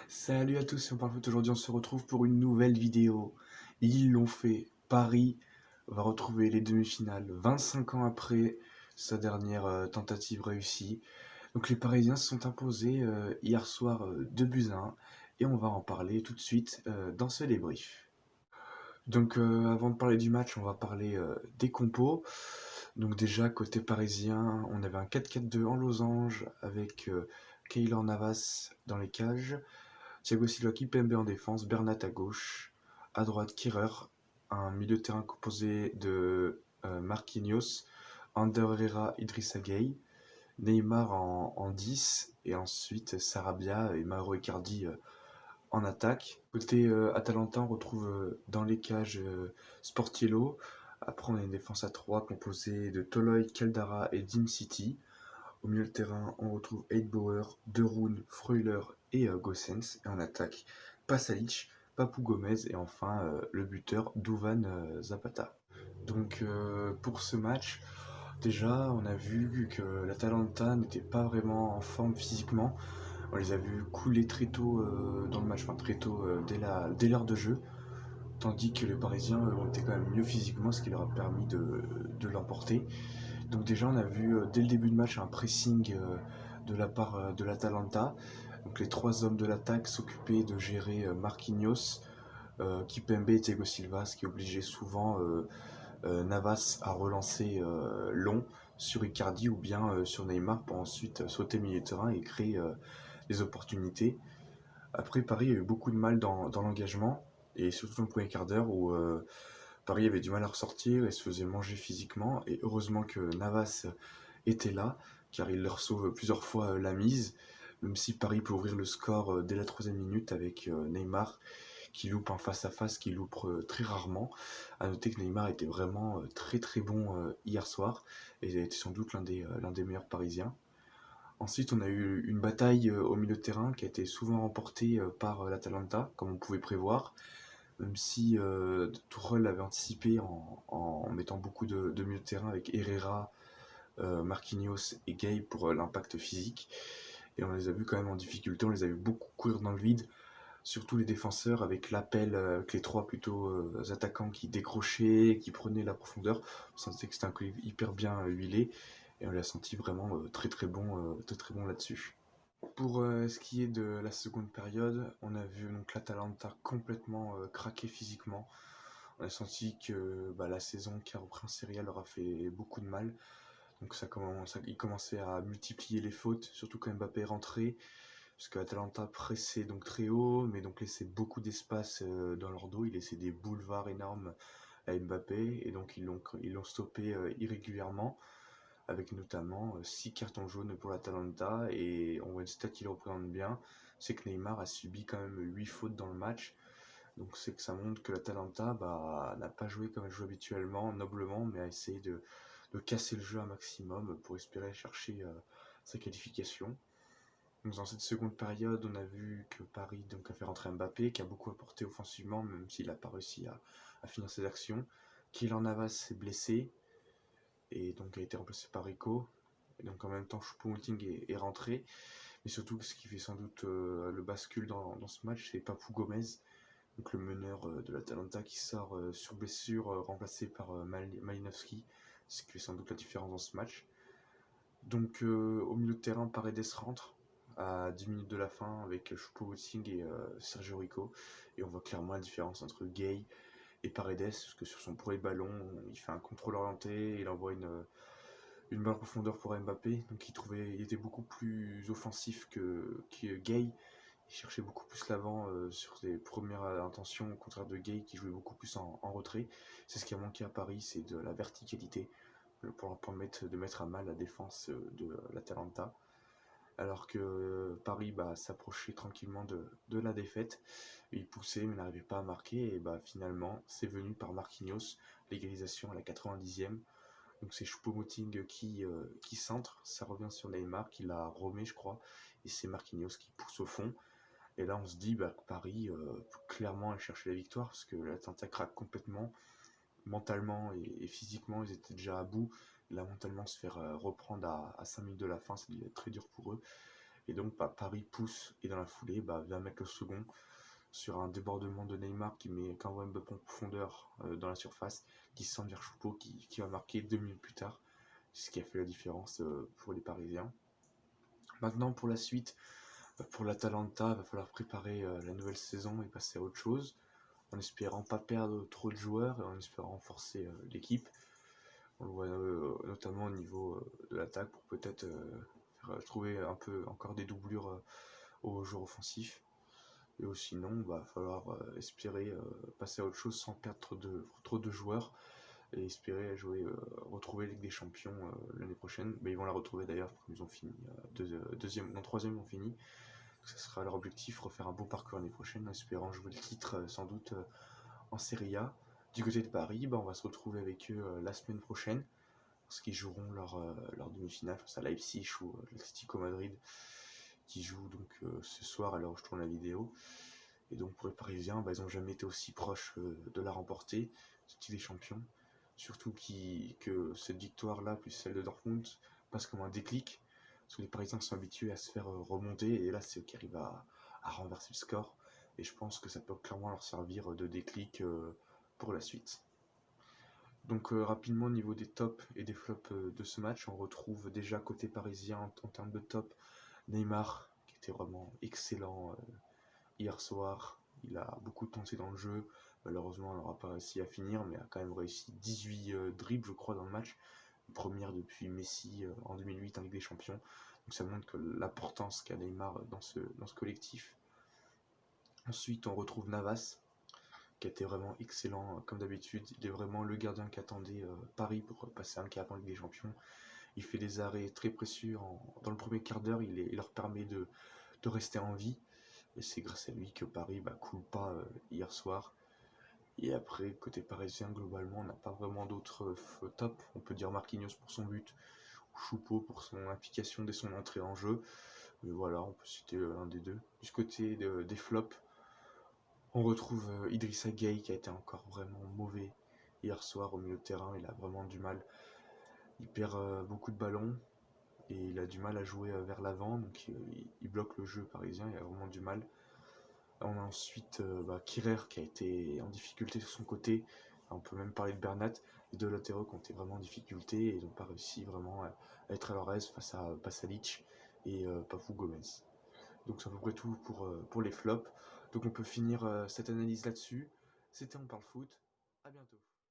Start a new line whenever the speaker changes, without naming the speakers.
Salut à tous, c'est Foot. Aujourd'hui on se retrouve pour une nouvelle vidéo. Ils l'ont fait. Paris va retrouver les demi-finales 25 ans après sa dernière tentative réussie. Donc les Parisiens se sont imposés hier soir 2 buts à 1 et on va en parler tout de suite dans ce débrief. Donc avant de parler du match, on va parler des compos. Donc déjà côté parisien, on avait un 4-4-2 en losange avec Keylor Navas dans les cages. Thiago Silva, Kimpembe en défense, Bernat à gauche, à droite Kehrer, un milieu de terrain composé de Marquinhos, Ander Herrera, Idrissa Gueye, Neymar en 10 et ensuite Sarabia et Mauro Icardi en attaque. Côté Atalanta, on retrouve dans les cages Sportiello. Après, on a une défense à 3 composée de Toloi, Caldara et Dim City. Au milieu de terrain, on retrouve Eidbauer, De Roon, Freuler et Gossens. Et en attaque, Pasalic, Papou Gomez et enfin le buteur Duvan Zapata. Donc pour ce match, déjà on a vu que l'Atalanta n'était pas vraiment en forme physiquement. On les a vus couler très tôt dans le match, enfin très tôt dès l'heure de jeu. Tandis que les Parisiens ont été quand même mieux physiquement, ce qui leur a permis de l'emporter. Donc déjà, on a vu dès le début de match un pressing de la part de l'Atalanta. Donc les trois hommes de l'attaque s'occupaient de gérer Marquinhos, Kimpembe et Thiago Silva, ce qui obligeait souvent Navas à relancer long sur Icardi ou bien sur Neymar pour ensuite sauter milieu de terrain et créer des opportunités. Après, Paris a eu beaucoup de mal dans l'engagement, et surtout dans le premier quart d'heure où Paris avait du mal à ressortir et se faisait manger physiquement. Et heureusement que Navas était là, car il leur sauve plusieurs fois la mise, même si Paris peut ouvrir le score dès la troisième minute avec Neymar qui loupe un face-à-face, qui loupe très rarement. À noter que Neymar était vraiment très très bon hier soir, et il a été sans doute l'un des meilleurs Parisiens. Ensuite, on a eu une bataille au milieu de terrain qui a été souvent remportée par l'Atalanta, comme on pouvait prévoir, même si Tuchel avait anticipé en mettant beaucoup de milieu de terrain avec Herrera, Marquinhos et Gay pour l'impact physique. Et on les a vus quand même en difficulté, on les a vus beaucoup courir dans le vide, surtout les défenseurs avec l'appel, avec les trois plutôt attaquants qui décrochaient, qui prenaient la profondeur. On sentait que c'était un collectif hyper bien huilé et on l'a senti vraiment très très bon là-dessus. Pour ce qui est de la seconde période, on a vu donc l'Atalanta complètement craquer physiquement. On a senti que la saison qui a repris en Serie A leur a fait beaucoup de mal. Donc ils commençaient à multiplier les fautes, surtout quand Mbappé est rentré, parce que l'Atalanta pressait donc très haut, mais donc laissait beaucoup d'espace dans leur dos. Ils laissaient des boulevards énormes à Mbappé, et donc ils l'ont stoppé irrégulièrement, avec notamment 6 cartons jaunes pour l'Atalanta. Et on voit une stat qui le représente bien, c'est que Neymar a subi quand même 8 fautes dans le match. Donc c'est que ça montre que l'Atalanta n'a pas joué comme elle joue habituellement, noblement, mais a essayé de casser le jeu un maximum pour espérer chercher sa qualification. Donc dans cette seconde période, on a vu que Paris a fait rentrer Mbappé, qui a beaucoup apporté offensivement, même s'il n'a pas réussi à finir ses actions. Keylor Navas s'est blessé et donc a été remplacé par Rico. Et donc en même temps, Choupo-Moting est rentré. Mais surtout, ce qui fait sans doute le bascule dans ce match, c'est Papou Gomez, donc le meneur de l'Atalanta, qui sort sur blessure, remplacé par Malinowski, ce qui fait sans doute la différence dans ce match. Donc au milieu de terrain, Paredes rentre à 10 minutes de la fin avec Choupo-Moting et Sergio Rico, et on voit clairement la différence entre Gay et Paredes, parce que sur son premier ballon, il fait un contrôle orienté, il envoie une balle en profondeur pour Mbappé, donc il était beaucoup plus offensif que Gay. Il cherchait beaucoup plus l'avant sur ses premières intentions, au contraire de Gay qui jouait beaucoup plus en retrait. C'est ce qui a manqué à Paris, c'est de la verticalité pour leur permettre de mettre à mal la défense de l'Atalanta. Alors que Paris s'approchait tranquillement de la défaite. Il poussait mais n'arrivait pas à marquer, et finalement c'est venu par Marquinhos, l'égalisation à la 90e. Donc c'est Choupo-Moting qui centre, ça revient sur Neymar qui l'a remet je crois, et c'est Marquinhos qui pousse au fond. Et là on se dit que Paris peut clairement aller chercher la victoire, parce que l'Atalanta craque complètement, mentalement et physiquement ils étaient déjà à bout. Là mentalement se faire reprendre à 5 minutes de la fin, ça devait être très dur pour eux. Et donc Paris pousse et dans la foulée vient mettre le second sur un débordement de Neymar qui met Cambon en profondeur dans la surface, qui se sent vers Choupeau qui va marquer 2 minutes plus tard, ce qui a fait la différence pour les Parisiens. Maintenant pour la suite, pour l'Atalanta, il va falloir préparer la nouvelle saison et passer à autre chose, en espérant pas perdre trop de joueurs et en espérant renforcer l'équipe. On le voit notamment au niveau de l'attaque pour peut-être trouver un peu encore des doublures aux joueurs offensifs. Et sinon, il va falloir espérer passer à autre chose sans perdre trop de joueurs et espérer retrouver la Ligue des Champions l'année prochaine. Mais ils vont la retrouver d'ailleurs, ils ont fini troisième, ils ont fini. Donc, ça sera leur objectif, refaire un beau parcours l'année prochaine, en espérant jouer le titre sans doute en Serie A. Du côté de Paris, on va se retrouver avec eux la semaine prochaine, parce qu'ils joueront leur demi-finale face à Leipzig ou l'Atlético Madrid, qui joue donc ce soir à l'heure où je tourne la vidéo. Et donc pour les Parisiens, ils n'ont jamais été aussi proches de la remporter, cette Ligue des Champions. Surtout que cette victoire-là, plus celle de Dortmund, passe comme un déclic, parce que les Parisiens sont habitués à se faire remonter, et là c'est eux qui arrivent à renverser le score. Et je pense que ça peut clairement leur servir de déclic pour la suite. Donc rapidement au niveau des tops et des flops de ce match, on retrouve déjà côté parisien en termes de top Neymar, qui était vraiment excellent hier soir. Il a beaucoup tenté dans le jeu, malheureusement il n'aura pas réussi à finir, mais a quand même réussi 18 dribbles je crois dans le match, une première depuis Messi en 2008 en Ligue des Champions. Donc ça montre que l'importance qu'a Neymar dans ce collectif. Ensuite on retrouve Navas, qui a été vraiment excellent comme d'habitude. Il est vraiment le gardien qu'attendait Paris pour passer un cap en Ligue des Champions. Il fait des arrêts très précieux dans le premier quart d'heure, il leur permet de rester en vie. Et c'est grâce à lui que Paris coule pas hier soir. Et après, côté parisien, globalement, on n'a pas vraiment d'autres top. On peut dire Marquinhos pour son but, ou Choupeau pour son implication dès son entrée en jeu. Mais voilà, on peut citer l'un des deux. Du côté des flops, on retrouve Idrissa Gueye qui a été encore vraiment mauvais hier soir au milieu de terrain. Il a vraiment du mal. Il perd beaucoup de ballons et il a du mal à jouer vers l'avant. Donc il bloque le jeu parisien. Il a vraiment du mal. On a ensuite Kirer qui a été en difficulté sur son côté. On peut même parler de Bernat. Les deux latéraux qui ont été vraiment en difficulté et ils n'ont pas réussi vraiment à être à leur aise face à Pasalic et Papou Gomez. Donc c'est à peu près tout pour les flops. Donc on peut finir cette analyse là-dessus. C'était On Parle Foot. À bientôt.